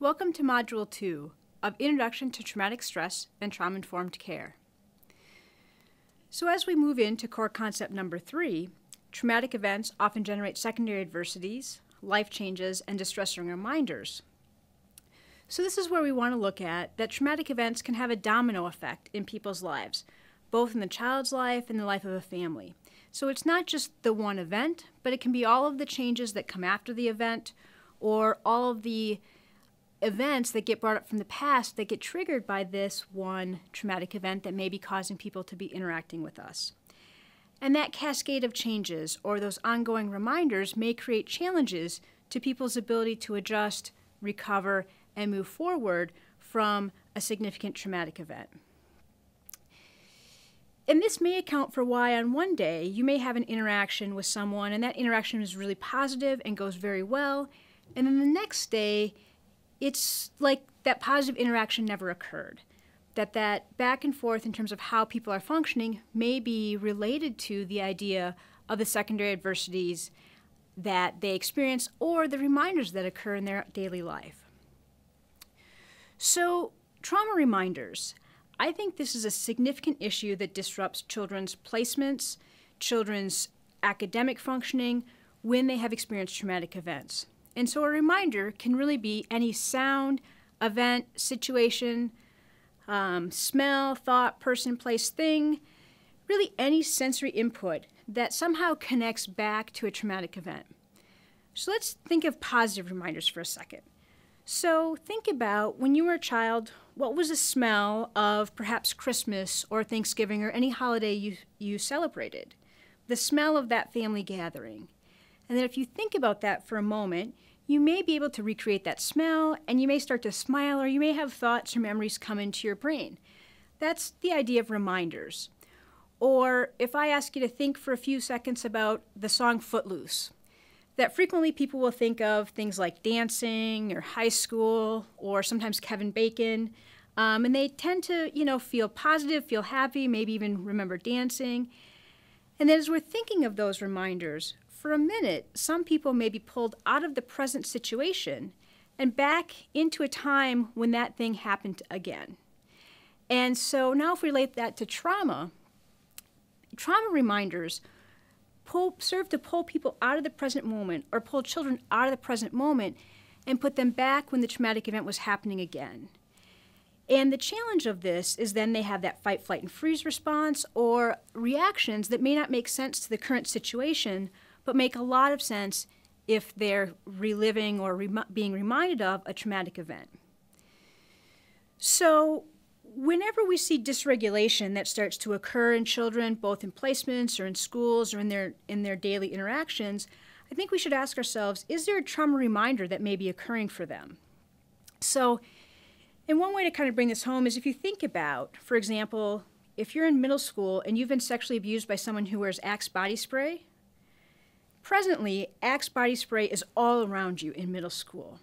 Welcome to Module 2 of Introduction to Traumatic Stress and Trauma-Informed Care. So as we move into core concept number 3, traumatic events often generate secondary adversities, life changes, and distressing reminders. So this is where we want to look at that traumatic events can have a domino effect in people's lives, both in the child's life and the life of a family. So it's not just the one event, but it can be all of the changes that come after the event, or all of the events that get brought up from the past that get triggered by this one traumatic event that may be causing people to be interacting with us. And that cascade of changes or those ongoing reminders may create challenges to people's ability to adjust, recover, and move forward from a significant traumatic event. And this may account for why on one day you may have an interaction with someone and that interaction is really positive and goes very well, and then the next day it's like that positive interaction never occurred. That back and forth in terms of how people are functioning may be related to the idea of the secondary adversities that they experience or the reminders that occur in their daily life. So, trauma reminders. I think this is a significant issue that disrupts children's placements, children's academic functioning when they have experienced traumatic events. And so a reminder can really be any sound, event, situation, smell, thought, person, place, thing, really any sensory input that somehow connects back to a traumatic event. So let's think of positive reminders for a second. So think about when you were a child, what was the smell of perhaps Christmas or Thanksgiving or any holiday you celebrated? The smell of that family gathering. And then if you think about that for a moment, you may be able to recreate that smell, and you may start to smile, or you may have thoughts or memories come into your brain. That's the idea of reminders. Or if I ask you to think for a few seconds about the song Footloose, that frequently people will think of things like dancing or high school or sometimes Kevin Bacon, and they tend to, feel positive, feel happy, maybe even remember dancing. And then as we're thinking of those reminders, for a minute, some people may be pulled out of the present situation and back into a time when that thing happened again. And so now if we relate that to trauma reminders serve to pull people out of the present moment or pull children out of the present moment and put them back when the traumatic event was happening again. And the challenge of this is then they have that fight, flight, and freeze response or reactions that may not make sense to the current situation, but make a lot of sense if they're reliving or being reminded of a traumatic event. So whenever we see dysregulation that starts to occur in children, both in placements or in schools or in their daily interactions, I think we should ask ourselves, is there a trauma reminder that may be occurring for them? So, and one way to kind of bring this home is if you think about, for example, if you're in middle school and you've been sexually abused by someone who wears Axe body spray, presently, Axe body spray is all around you in middle school.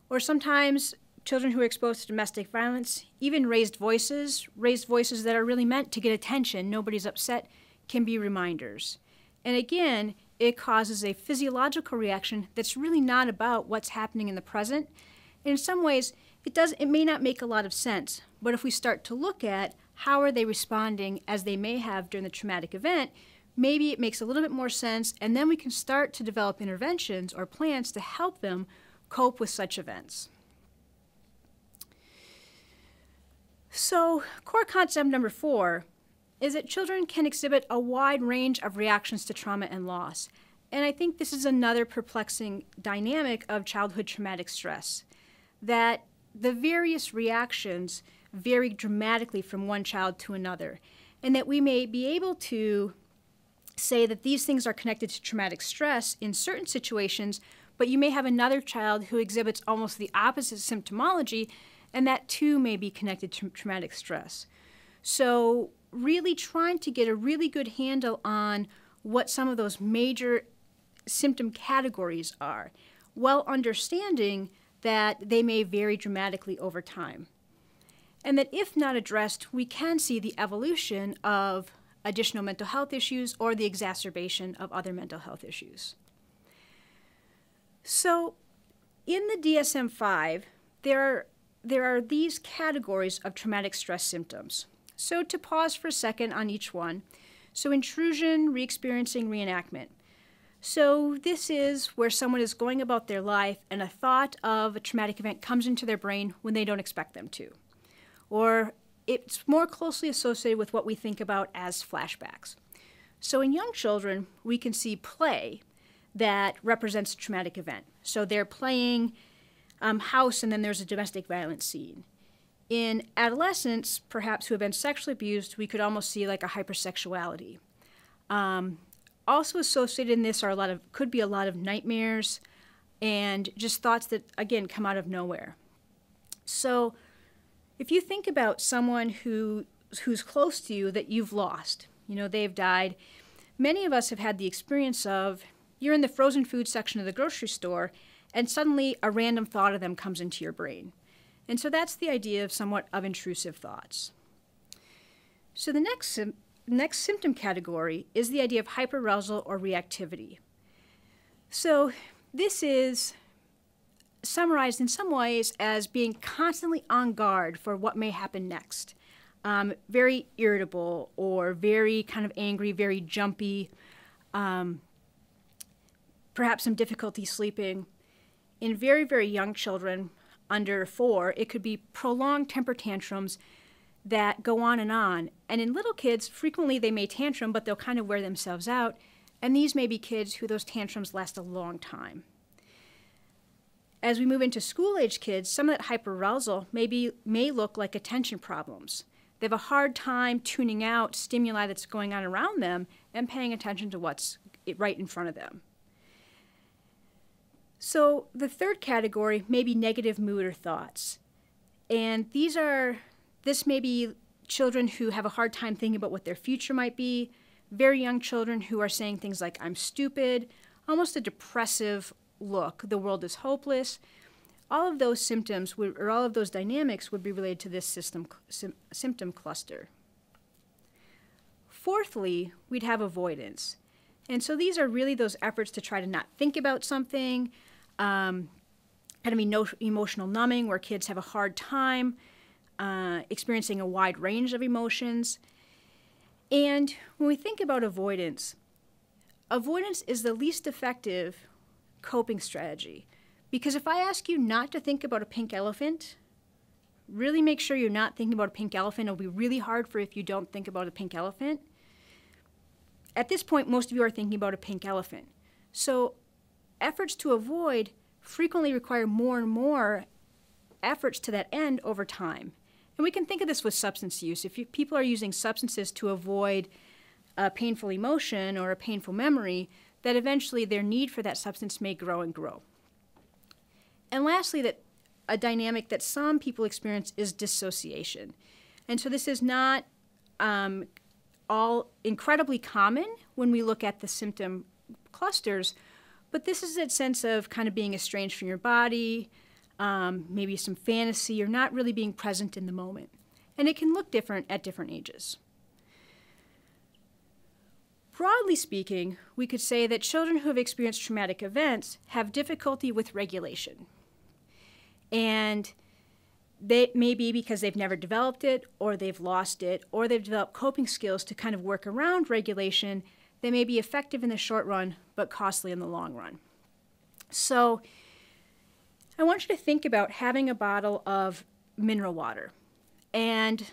Or sometimes children who are exposed to domestic violence, even raised voices that are really meant to get attention, nobody's upset, can be reminders. And again, it causes a physiological reaction that's really not about what's happening in the present. And in some ways, it may not make a lot of sense, but if we start to look at how are they responding as they may have during the traumatic event, maybe it makes a little bit more sense, and then we can start to develop interventions or plans to help them cope with such events. So, core concept number 4 is that children can exhibit a wide range of reactions to trauma and loss. And I think this is another perplexing dynamic of childhood traumatic stress, that the various reactions vary dramatically from one child to another, and that we may be able to say that these things are connected to traumatic stress in certain situations, but you may have another child who exhibits almost the opposite symptomology, and that too may be connected to traumatic stress. So really trying to get a really good handle on what some of those major symptom categories are, while understanding that they may vary dramatically over time. And that if not addressed, we can see the evolution of additional mental health issues or the exacerbation of other mental health issues. So in the DSM-5, there are these categories of traumatic stress symptoms. So to pause for a second on each one. So intrusion, re-experiencing, reenactment. So this is where someone is going about their life and a thought of a traumatic event comes into their brain when they don't expect them to. Or it's more closely associated with what we think about as flashbacks. So in young children, we can see play that represents a traumatic event. So they're playing house and then there's a domestic violence scene. In adolescents, perhaps who have been sexually abused, we could almost see like a hypersexuality. Also associated in this are could be a lot of nightmares and just thoughts that, again, come out of nowhere. So if you think about someone who's close to you that you've lost, they've died, many of us have had the experience of you're in the frozen food section of the grocery store and suddenly a random thought of them comes into your brain. And so that's the idea of somewhat of intrusive thoughts. So the next symptom category is the idea of hyperarousal or reactivity. So this is summarized in some ways as being constantly on guard for what may happen next. Very irritable or very kind of angry, very jumpy, perhaps some difficulty sleeping. In very, very young children, under 4, it could be prolonged temper tantrums that go on. And in little kids, frequently they may tantrum, but they'll kind of wear themselves out. And these may be kids who those tantrums last a long time. As we move into school-age kids, some of that hyperarousal may look like attention problems. They have a hard time tuning out stimuli that's going on around them and paying attention to what's right in front of them. So the third category may be negative mood or thoughts. And this may be children who have a hard time thinking about what their future might be, very young children who are saying things like, I'm stupid, almost a depressive look, the world is hopeless. All of those symptoms, or all of those dynamics would be related to this symptom cluster. Fourthly, we'd have avoidance. And so these are really those efforts to try to not think about something, kind of emotional numbing, where kids have a hard time experiencing a wide range of emotions. And when we think about avoidance is the least effective coping strategy. Because if I ask you not to think about a pink elephant, really make sure you're not thinking about a pink elephant. It'll be really hard for if you don't think about a pink elephant. At this point, most of you are thinking about a pink elephant. So efforts to avoid frequently require more and more efforts to that end over time. And we can think of this with substance use. If people are using substances to avoid a painful emotion or a painful memory, that eventually their need for that substance may grow and grow. And lastly, that a dynamic that some people experience is dissociation. And so this is not all incredibly common when we look at the symptom clusters, but this is that sense of kind of being estranged from your body, maybe some fantasy, you're not really being present in the moment. And it can look different at different ages. Broadly speaking, we could say that children who have experienced traumatic events have difficulty with regulation. And they may be because they've never developed it, or they've lost it, or they've developed coping skills to kind of work around regulation. They may be effective in the short run, but costly in the long run. So I want you to think about having a bottle of mineral water. And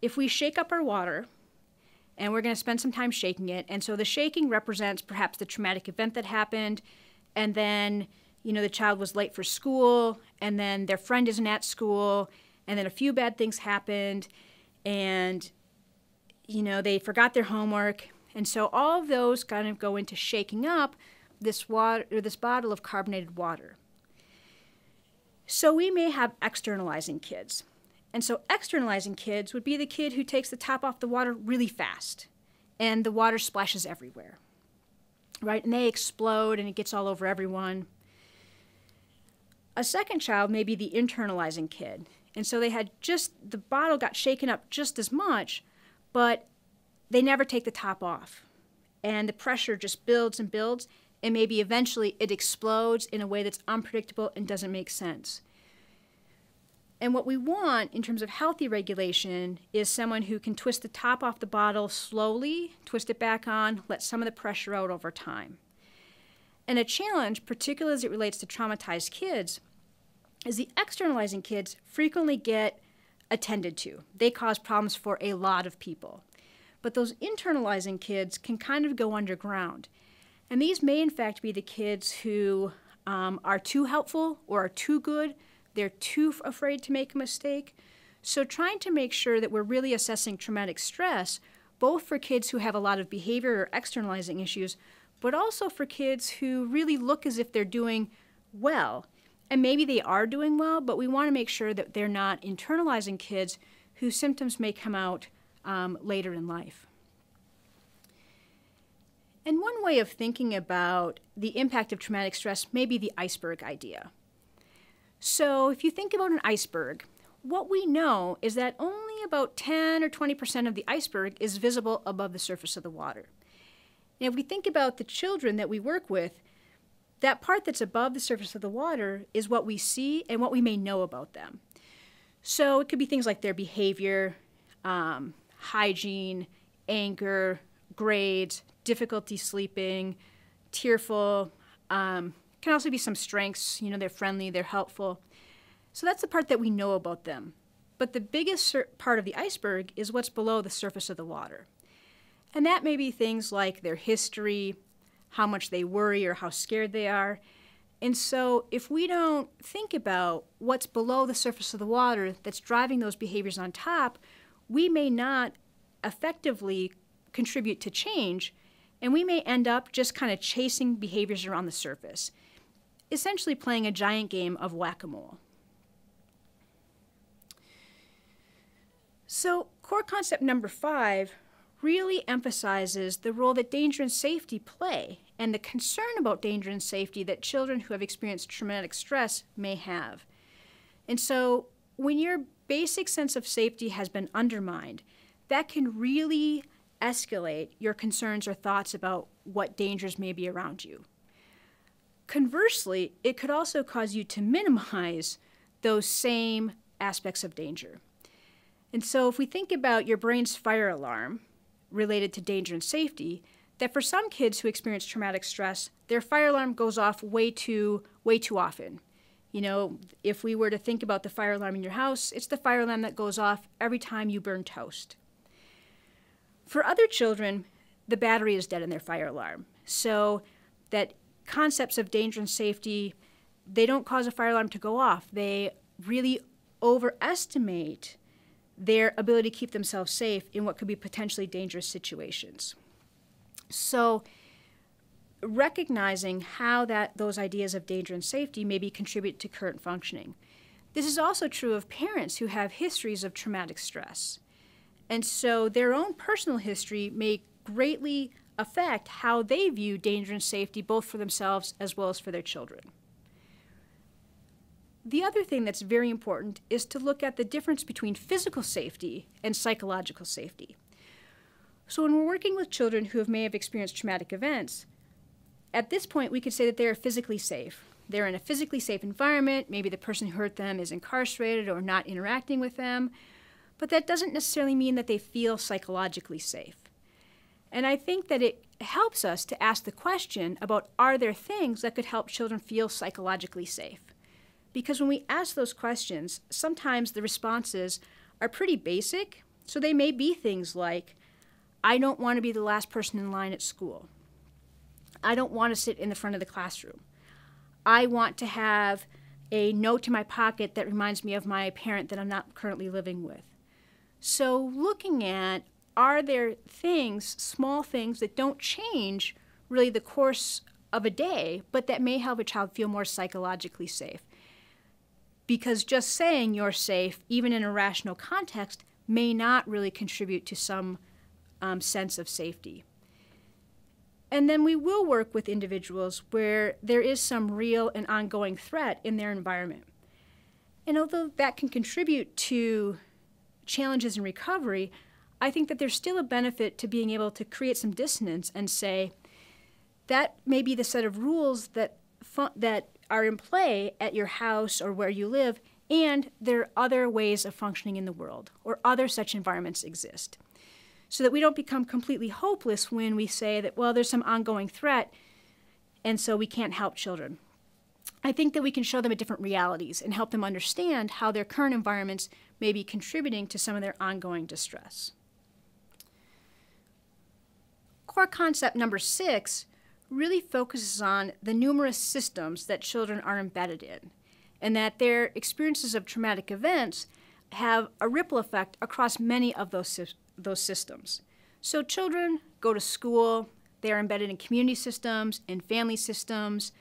if we shake up our water, and we're going to spend some time shaking it, and so the shaking represents perhaps the traumatic event that happened, and then the child was late for school, and then their friend isn't at school, and then a few bad things happened, and they forgot their homework. And so all of those kind of go into shaking up this water, or this bottle of carbonated water. So we may have externalizing kids. And so externalizing kids would be the kid who takes the top off the water really fast, and the water splashes everywhere, right? And they explode, and it gets all over everyone. A second child may be the internalizing kid. And so the bottle got shaken up just as much, but they never take the top off. And the pressure just builds and builds, and maybe eventually it explodes in a way that's unpredictable and doesn't make sense. And what we want in terms of healthy regulation is someone who can twist the top off the bottle slowly, twist it back on, let some of the pressure out over time. And a challenge, particularly as it relates to traumatized kids, is the externalizing kids frequently get attended to. They cause problems for a lot of people. But those internalizing kids can kind of go underground. And these may, in fact, be the kids who are too helpful or are too good. They're too afraid to make a mistake. So trying to make sure that we're really assessing traumatic stress, both for kids who have a lot of behavior or externalizing issues, but also for kids who really look as if they're doing well. And maybe they are doing well, but we want to make sure that they're not internalizing kids whose symptoms may come out later in life. And one way of thinking about the impact of traumatic stress may be the iceberg idea. So if you think about an iceberg, what we know is that only about 10 or 20% of the iceberg is visible above the surface of the water. And if we think about the children that we work with, that part that's above the surface of the water is what we see and what we may know about them. So it could be things like their behavior, hygiene, anger, grades, difficulty sleeping, tearful. Can also be some strengths, they're friendly, they're helpful. So that's the part that we know about them. But the biggest part of the iceberg is what's below the surface of the water. And that may be things like their history, how much they worry or how scared they are. And so if we don't think about what's below the surface of the water that's driving those behaviors on top, we may not effectively contribute to change, and we may end up just kind of chasing behaviors around the surface, essentially playing a giant game of whack-a-mole. So core concept number 5 really emphasizes the role that danger and safety play and the concern about danger and safety that children who have experienced traumatic stress may have. And so when your basic sense of safety has been undermined, that can really escalate your concerns or thoughts about what dangers may be around you. Conversely, it could also cause you to minimize those same aspects of danger. And so if we think about your brain's fire alarm related to danger and safety, that for some kids who experience traumatic stress, their fire alarm goes off way too often. If we were to think about the fire alarm in your house, it's the fire alarm that goes off every time you burn toast. For other children, the battery is dead in their fire alarm. So that concepts of danger and safety, they don't cause a fire alarm to go off. They really overestimate their ability to keep themselves safe in what could be potentially dangerous situations. So recognizing how those ideas of danger and safety maybe contribute to current functioning. This is also true of parents who have histories of traumatic stress. And so their own personal history may greatly affect how they view danger and safety, both for themselves as well as for their children. The other thing that's very important is to look at the difference between physical safety and psychological safety. So when we're working with children who may have experienced traumatic events, at this point we could say that they are physically safe. They're in a physically safe environment. Maybe the person who hurt them is incarcerated or not interacting with them. But that doesn't necessarily mean that they feel psychologically safe. And I think that it helps us to ask the question about, are there things that could help children feel psychologically safe? Because when we ask those questions, sometimes the responses are pretty basic. So they may be things like, I don't want to be the last person in line at school. I don't want to sit in the front of the classroom. I want to have a note in my pocket that reminds me of my parent that I'm not currently living with. So looking at, are there things, small things that don't change really the course of a day, but that may help a child feel more psychologically safe? Because just saying you're safe, even in a rational context, may not really contribute to some sense of safety. And then we will work with individuals where there is some real and ongoing threat in their environment. And although that can contribute to challenges in recovery, I think that there's still a benefit to being able to create some dissonance and say, that may be the set of rules that are in play at your house or where you live, and there are other ways of functioning in the world, or other such environments exist, so that we don't become completely hopeless when we say that, well, there's some ongoing threat, and so we can't help children. I think that we can show them different realities and help them understand how their current environments may be contributing to some of their ongoing distress. Core concept number 6 really focuses on the numerous systems that children are embedded in, and that their experiences of traumatic events have a ripple effect across many of those systems. So children go to school, they are embedded in community systems, in family systems,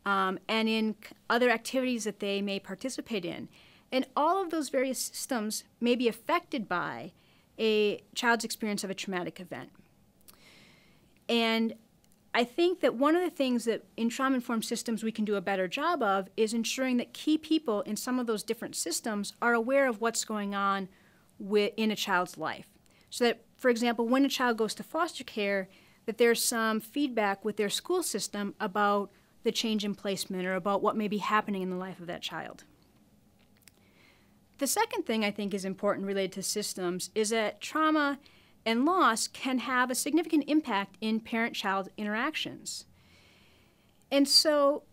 and in other activities that they may participate in. And all of those various systems may be affected by a child's experience of a traumatic event. And I think that one of the things that in trauma-informed systems we can do a better job of is ensuring that key people in some of those different systems are aware of what's going on in a child's life. So that, for example, when a child goes to foster care, that there's some feedback with their school system about the change in placement or about what may be happening in the life of that child. The second thing I think is important related to systems is that trauma and loss can have a significant impact in parent-child interactions. And so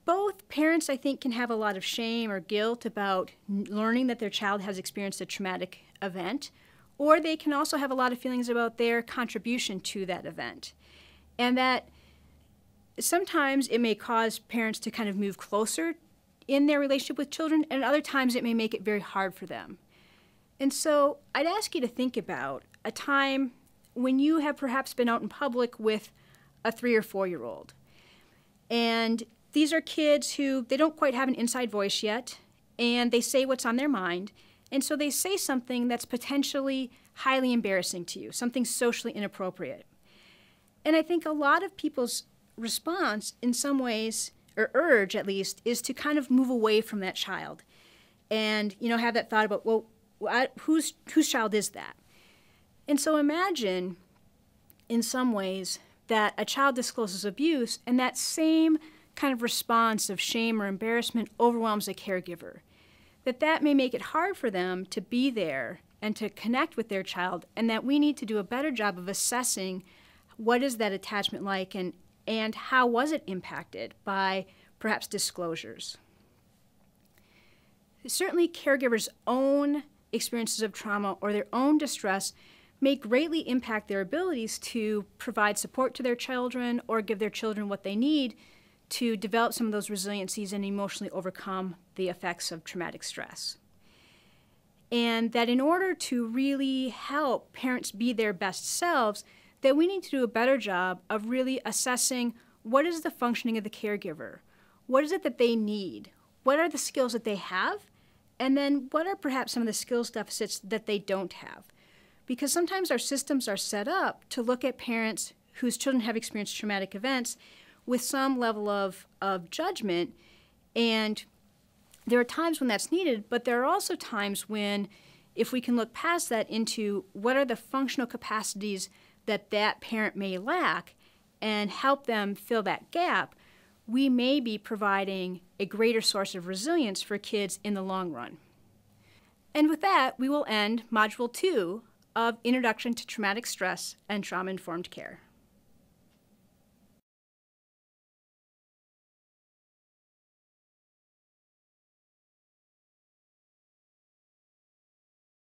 both parents, I think, can have a lot of shame or guilt about learning that their child has experienced a traumatic event, or they can also have a lot of feelings about their contribution to that event. And that sometimes it may cause parents to kind of move closer in their relationship with children, and other times it may make it very hard for them. And so I'd ask you to think about a time when you have perhaps been out in public with a 3 or 4-year-old. And these are kids who, they don't quite have an inside voice yet, and they say what's on their mind. And so they say something that's potentially highly embarrassing to you, something socially inappropriate. And I think a lot of people's response in some ways, or urge at least, is to kind of move away from that child and, you know, have that thought about, well, whose child is that? And so imagine, in some ways, that a child discloses abuse, and that same kind of response of shame or embarrassment overwhelms a caregiver. That may make it hard for them to be there and to connect with their child, and that we need to do a better job of assessing what is that attachment like and how was it impacted by perhaps disclosures. Certainly caregivers' own experiences of trauma or their own distress may greatly impact their abilities to provide support to their children or give their children what they need to develop some of those resiliencies and emotionally overcome the effects of traumatic stress. And that in order to really help parents be their best selves, that we need to do a better job of really assessing what is the functioning of the caregiver, what is it that they need, what are the skills that they have, and then what are perhaps some of the skills deficits that they don't have. Because sometimes our systems are set up to look at parents whose children have experienced traumatic events with some level of judgment, and there are times when that's needed, but there are also times when, if we can look past that into what are the functional capacities that that parent may lack and help them fill that gap, we may be providing a greater source of resilience for kids in the long run. And with that, we will end Module 2 of Introduction to Traumatic Stress and Trauma-Informed Care.